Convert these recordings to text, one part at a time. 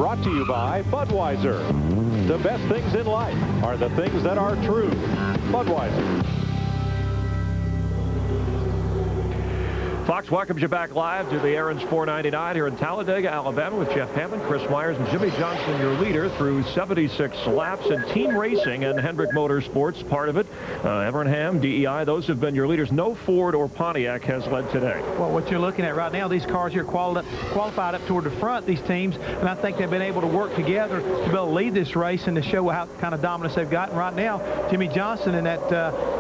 Brought to you by Budweiser. The best things in life are the things that are true. Budweiser. Fox welcomes you back live to the Aaron's 499 here in Talladega, Alabama, with Jeff Hammond, Chris Myers, and Jimmy Johnson, your leader through 76 laps. And team racing and Hendrick Motorsports, part of it. Evernham, DEI, those have been your leaders. No Ford or Pontiac has led today. Well, what you're looking at right now, these cars here qualified up toward the front, these teams, and I think they've been able to work together to be able to lead this race and to show how kind of dominance they've got. And right now, Jimmy Johnson in that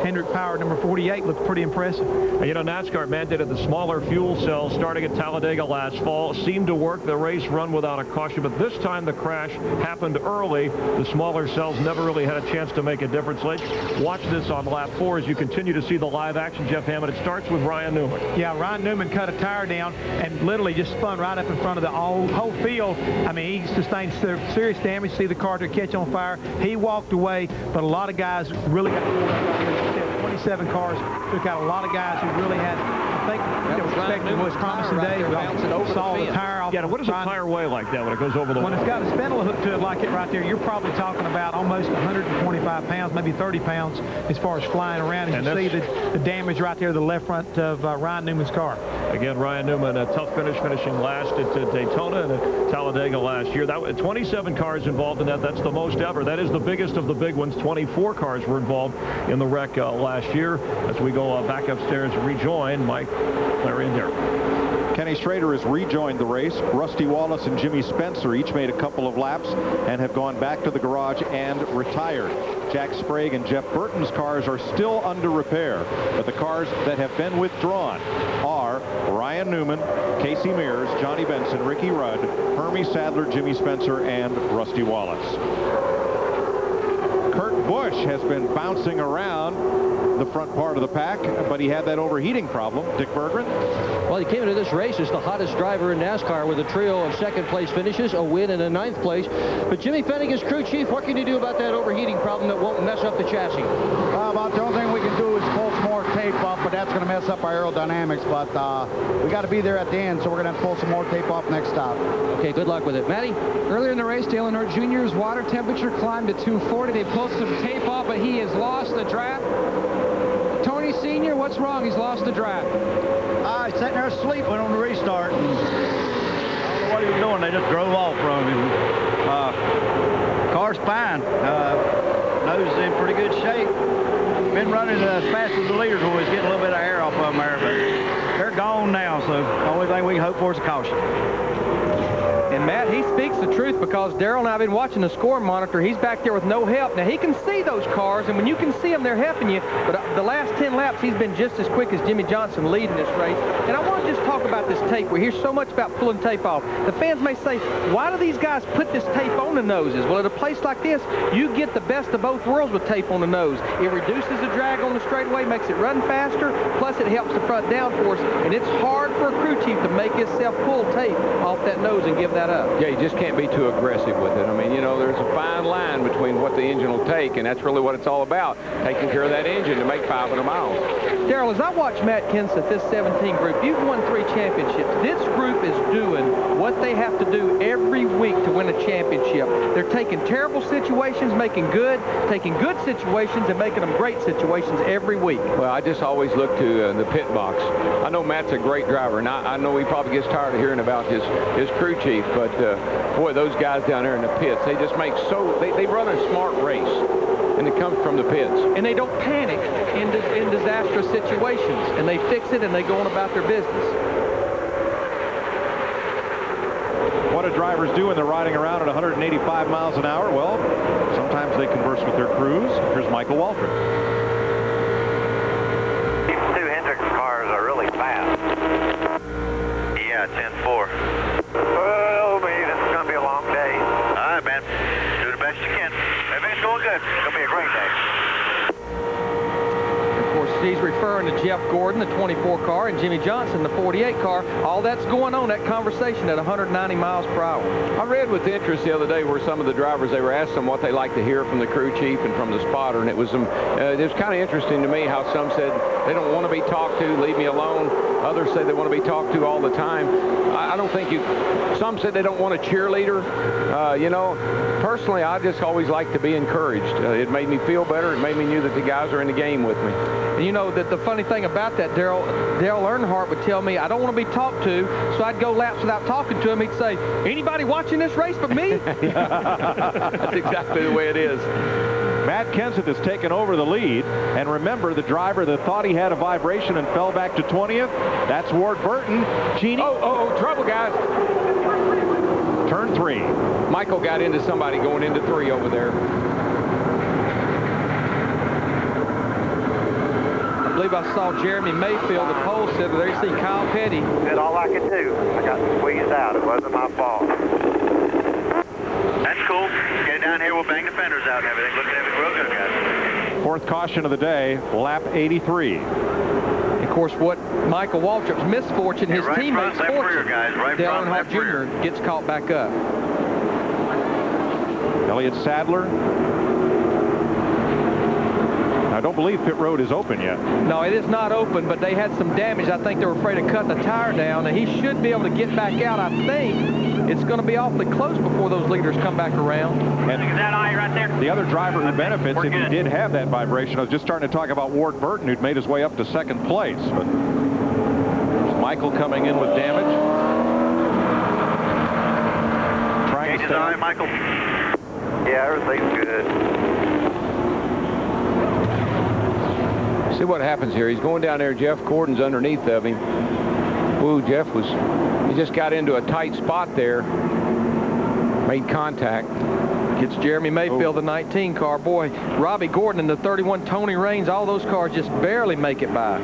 Hendrick Power number 48 looks pretty impressive. And, you know, NASCAR mandated the smaller fuel cells starting at Talladega last fall. Seemed to work. The race run without a caution, but this time the crash happened early. The smaller cells never really had a chance to make a difference. Let's watch this on lap 4 as you continue to see the live action. Jeff Hammond, it starts with Ryan Newman. Yeah, Ryan Newman cut a tire down and literally just spun right up in front of the whole field. I mean, he sustained serious damage. See the car to catch on fire. He walked away, but a lot of guys really got pulled up. 27 cars took out a lot of guys who really had, I think, expected was promising day. We saw the tire off. Yeah, what does a tire weigh like that when it goes over the wall? When it's got a spindle hook to it like it right there, you're probably talking about almost 125 pounds, maybe 30 pounds as far as flying around. And you see the damage right there, the left front of Ryan Newman's car. Again, Ryan Newman, a tough finish, finishing last at Daytona and at Talladega last year. 27 cars involved in that. That's the most ever. That is the biggest of the big ones. 24 cars were involved in the wreck last year. As we go back upstairs and rejoin Mike, Larry, and Derek. Kenny Schrader has rejoined the race. Rusty Wallace and Jimmy Spencer each made a couple of laps and have gone back to the garage and retired. Jack Sprague and Jeff Burton's cars are still under repair, but the cars that have been withdrawn are Ryan Newman, Casey Mears, Johnny Benson, Ricky Rudd, Hermie Sadler, Jimmy Spencer, and Rusty Wallace. Kurt Busch has been bouncing around the front part of the pack, but he had that overheating problem. Dick Berggren? Well, he came into this race as the hottest driver in NASCAR with a trio of second-place finishes, a win, and a 9th place. But Jimmy Finnegan's crew chief, what can you do about that overheating problem that won't mess up the chassis? About the only thing we can do is pull some more tape off, but that's going to mess up our aerodynamics. But we got to be there at the end, so we're going to have to pull some more tape off next stop. Okay, good luck with it. Matty? Earlier in the race, Dale Earnhardt Jr.'s water temperature climbed to 240. They pulled some tape off, but he has lost the draft. Tony Sr., what's wrong? He's lost the draft. He's sitting there asleep when on the restart. I don't know what he was doing. They just drove off from him. Car's fine. Nose is in pretty good shape. Been running as fast as the leaders was, getting a little bit of air off of them there, but they're gone now, so the only thing we can hope for is a caution. And Matt, he speaks the truth, because Darrell and I have been watching the score monitor. He's back there with no help. Now, he can see those cars, and when you can see them, they're helping you. But the last 10 laps, he's been just as quick as Jimmy Johnson leading this race. And I want to just talk about this tape. We hear so much about pulling tape off. The fans may say, why do these guys put this tape on the noses? Well, at a place like this, you get the best of both worlds with tape on the nose. It reduces the drag on the straightaway, makes it run faster, plus it helps the front downforce. And it's hard for a crew chief to make himself pull tape off that nose and give that up. Yeah, you just can't be too aggressive with it. I mean, you know, there's a fine line between what the engine will take, and that's really what it's all about, taking care of that engine to make 500 miles. Darrell, as I watch Matt Kenseth, this 17 group, you've won 3 championships. This group is doing what they have to do every week to win a championship. They're taking terrible situations, making good, taking good situations, and making them great situations every week. Well, I just always look to the pit box. I know Matt's a great driver, and I know he probably gets tired of hearing about his crew chief, but boy, those guys down there in the pits, they just make they run a smart race, and it comes from the pits. And they don't panic in disastrous situations, and they fix it, and they go on about their business. What do drivers do when they're riding around at 185 miles an hour? Well, sometimes they converse with their crews. Here's Michael Waltrip. These 2 Hendrick cars are really fast. Yeah, 10-4. Well, maybe this is going to be a long day. All right, man. Do the best you can. Everything's going good. It's going to be a great day. Of course, he's referring to Jeff Gordon, the 24 car, and Jimmy Johnson, the 48 car. All that's going on, that conversation at 190 miles per hour. I read with interest the other day where some of the drivers, they were asked them what they like to hear from the crew chief and from the spotter, and it was kind of interesting to me how some said they don't want to be talked to, leave me alone. Others say they want to be talked to all the time. I don't think you. Some said they don't want a cheerleader. You know, personally, I just always like to be encouraged. It made me feel better. It made me know that the guys are in the game with me. And you know, that the funny thing about that, Dale Earnhardt would tell me, I don't want to be talked to, so I'd go laps without talking to him. He'd say, anybody watching this race but me? That's exactly the way it is. Matt Kenseth has taken over the lead, and remember, the driver that thought he had a vibration and fell back to 20th, that's Ward Burton. Genie. Oh, trouble, guys. Turn 3. Michael got into somebody going into 3 over there. I believe I saw Jeremy Mayfield, the pole sitter there. You see Kyle Petty. Did all I could do. I got squeezed out. It wasn't my fault. That's cool. Get down here. We'll bang the fenders out and everything. Look at everything real good, guys. Fourth caution of the day, lap 83. Of course, what Michael Waltrip's misfortune, his right teammates' front, left rear, fortune. guys. Right Dale front, Earnhardt left rear. Jr. gets caught back up. Elliott Sadler. I don't believe pit road is open yet. No, it is not open, but they had some damage. I think they were afraid of cutting the tire down, and he should be able to get back out. I think it's going to be awfully close before those leaders come back around. And that eye right there. the other driver who benefits We're if he good. did have that vibration, I was just starting to talk about Ward Burton, who'd made his way up to second place. But Michael coming in with damage. Trying to Gauge his eye, Michael. Yeah, everything's good. See what happens here. He's going down there. Jeff Gordon's underneath of him. Ooh, he just got into a tight spot there. Made contact. Gets Jeremy Mayfield, the 19 car. Boy, Robbie Gordon and the 31 Tony Raines, all those cars just barely make it by.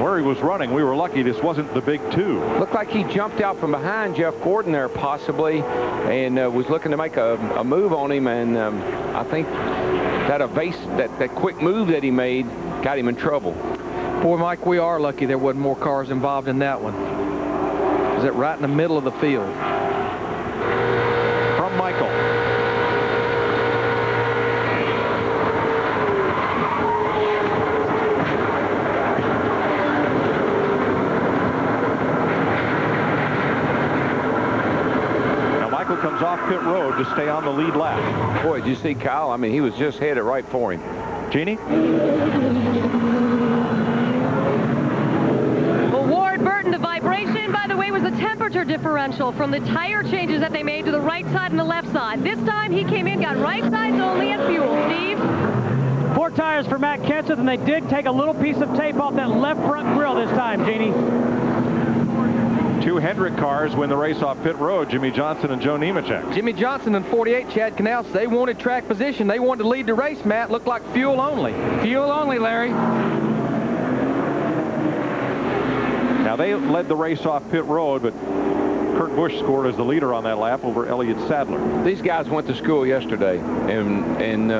Where he was running, we were lucky this wasn't the big 2. Looked like he jumped out from behind Jeff Gordon there possibly and was looking to make a move on him, and I think that quick move that he made got him in trouble. Boy, Mike, we are lucky there wasn't more cars involved in that one. Is it right in the middle of the field? From Michael. Comes off pit road to stay on the lead lap. Boy, did you see Kyle? I mean, he was just headed right for him. Jeannie? Well, Ward Burton, the vibration, by the way, was the temperature differential from the tire changes that they made to the right side and the left side. This time he came in, got right sides only and fuel. Steve? 4 tires for Matt Kenseth, and they did take a little piece of tape off that left front grille this time, Jeannie. 2 Hendrick cars win the race off pit road, Jimmy Johnson and Joe Nemechek. Jimmy Johnson and 48 Chad Canals, they wanted track position. They wanted to lead the race, Matt. Looked like fuel only. Fuel only, Larry. Now, they led the race off pit road, but Kurt Busch scored as the leader on that lap over Elliott Sadler. These guys went to school yesterday, and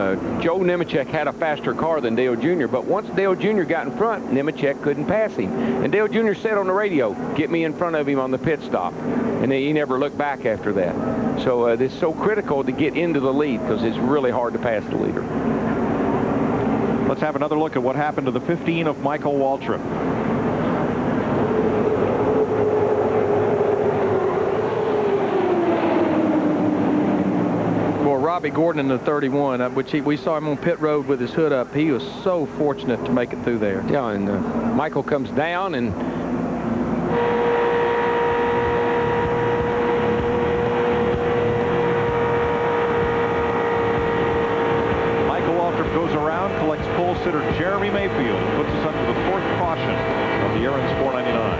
Joe Nemechek had a faster car than Dale Jr., but once Dale Jr. got in front, Nemechek couldn't pass him. And Dale Jr. said on the radio, get me in front of him on the pit stop. And he never looked back after that. So it's so critical to get into the lead because it's really hard to pass the leader. Let's have another look at what happened to the 15 of Michael Waltrip. Robbie Gordon in the 31, which we saw him on pit road with his hood up. He was so fortunate to make it through there. Yeah, and Michael comes down and Michael Waltrip goes around, collects pole sitter Jeremy Mayfield, and puts us under the 4th caution of the Aaron's 499.